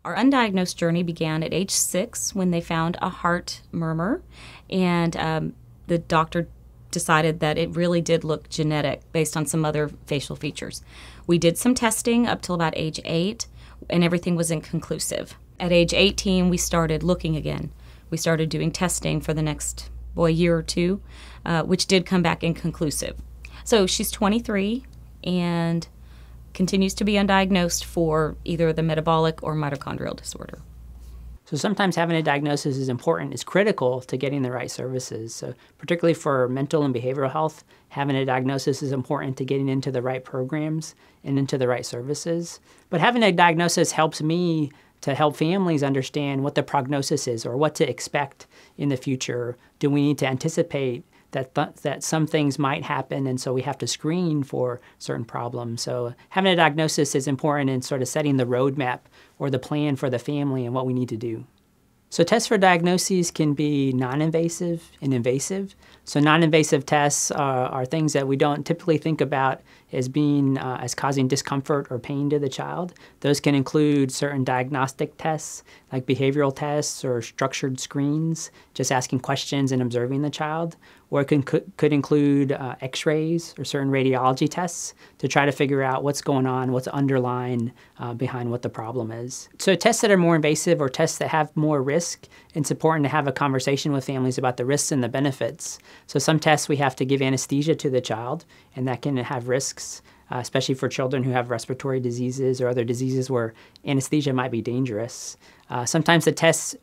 Our undiagnosed journey began at age 6 when they found a heart murmur, and the doctor decided that it really did look genetic based on some other facial features. We did some testing up till about age 8, and everything was inconclusive. At age 18, we started looking again. We started doing testing for the next year or two, which did come back inconclusive. So she's 23 and continues to be undiagnosed for either the metabolic or mitochondrial disorder. So sometimes having a diagnosis is important, is critical to getting the right services. So particularly for mental and behavioral health, having a diagnosis is important to getting into the right programs and into the right services. But having a diagnosis helps me to help families understand what the prognosis is or what to expect in the future. Do we need to anticipate that some things might happen, and so we have to screen for certain problems? So having a diagnosis is important in sort of setting the roadmap or the plan for the family and what we need to do. So tests for diagnoses can be non-invasive and invasive. So non-invasive tests are things that we don't typically think about as being as causing discomfort or pain to the child. Those can include certain diagnostic tests like behavioral tests or structured screens, just asking questions and observing the child. Or it could include x-rays or certain radiology tests to try to figure out what's going on, what's underlying behind what the problem is. So tests that are more invasive or tests that have more risk, it's important to have a conversation with families about the risks and the benefits. So some tests we have to give anesthesia to the child, and that can have risks, especially for children who have respiratory diseases or other diseases where anesthesia might be dangerous. Sometimes the tests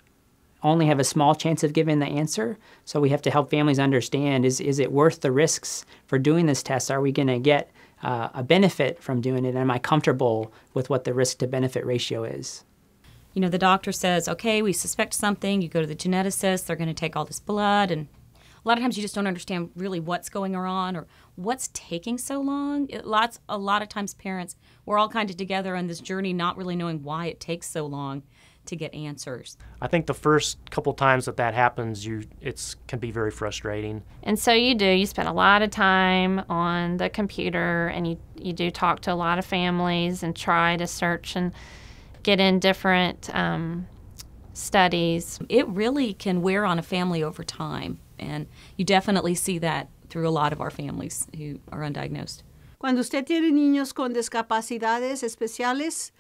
only have a small chance of giving the answer, so we have to help families understand, is it worth the risks for doing this test? Are we going to get a benefit from doing it? Am I comfortable with what the risk to benefit ratio is? You know, the doctor says, okay, we suspect something, you go to the geneticist, they're going to take all this blood, and a lot of times you just don't understand really what's going on or what's taking so long. A lot of times parents, we're all kind of together on this journey not really knowing why it takes so long to get answers. I think the first couple times that happens, it can be very frustrating. And so you spend a lot of time on the computer, and you do talk to a lot of families and try to search and get in different studies. It really can wear on a family over time, and you definitely see that through a lot of our families who are undiagnosed. Cuando usted tiene niños con discapacidades especiales,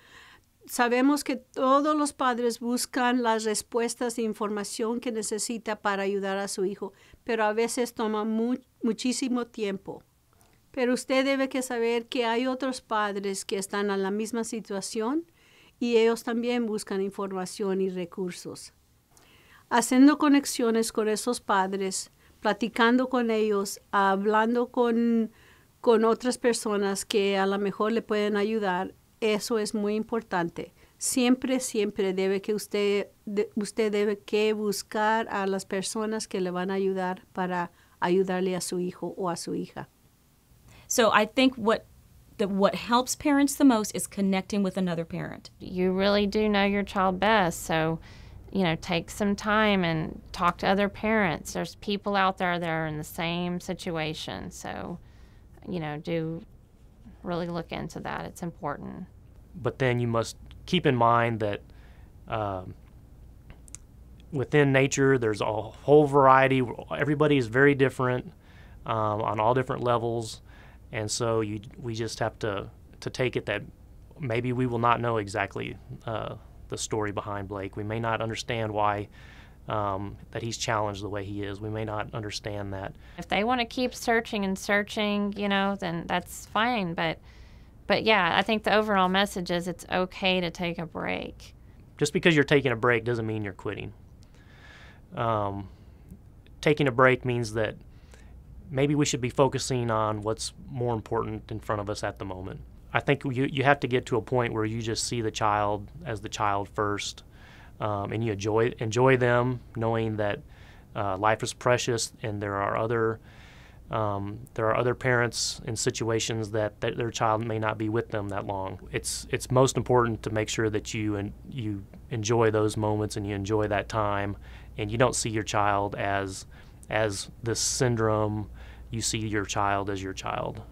sabemos que todos los padres buscan las respuestas e información que necesita para ayudar a su hijo, pero a veces toma muchísimo tiempo. Pero usted debe que saber que hay otros padres que están en la misma situación y ellos también buscan información y recursos. Haciendo conexiones con esos padres, platicando con ellos, hablando con otras personas que a lo mejor le pueden ayudar, eso es muy importante. Siempre debe que usted debe que buscar a las personas que le van a ayudar para ayudarle a su hijo o a su hija. So I think what helps parents the most is connecting with another parent. You really do know your child best, so take some time and talk to other parents. There's people out there that are in the same situation, so do really look into that. It's important. But then you must keep in mind that within nature there's a whole variety. Everybody is very different on all different levels, and so we just have to take it that maybe we will not know exactly the story behind Blake. We may not understand why that he's challenged the way he is. We may not understand that. If they want to keep searching and searching, then that's fine. But yeah, I think the overall message is it's okay to take a break. Just because you're taking a break doesn't mean you're quitting. Taking a break means that maybe we should be focusing on what's more important in front of us at the moment. I think you have to get to a point where you just see the child as the child first, and you enjoy them, knowing that life is precious, and there are other parents in situations that their child may not be with them that long. It's most important to make sure that you enjoy those moments and you enjoy that time, and you don't see your child as this syndrome. You see your child as your child.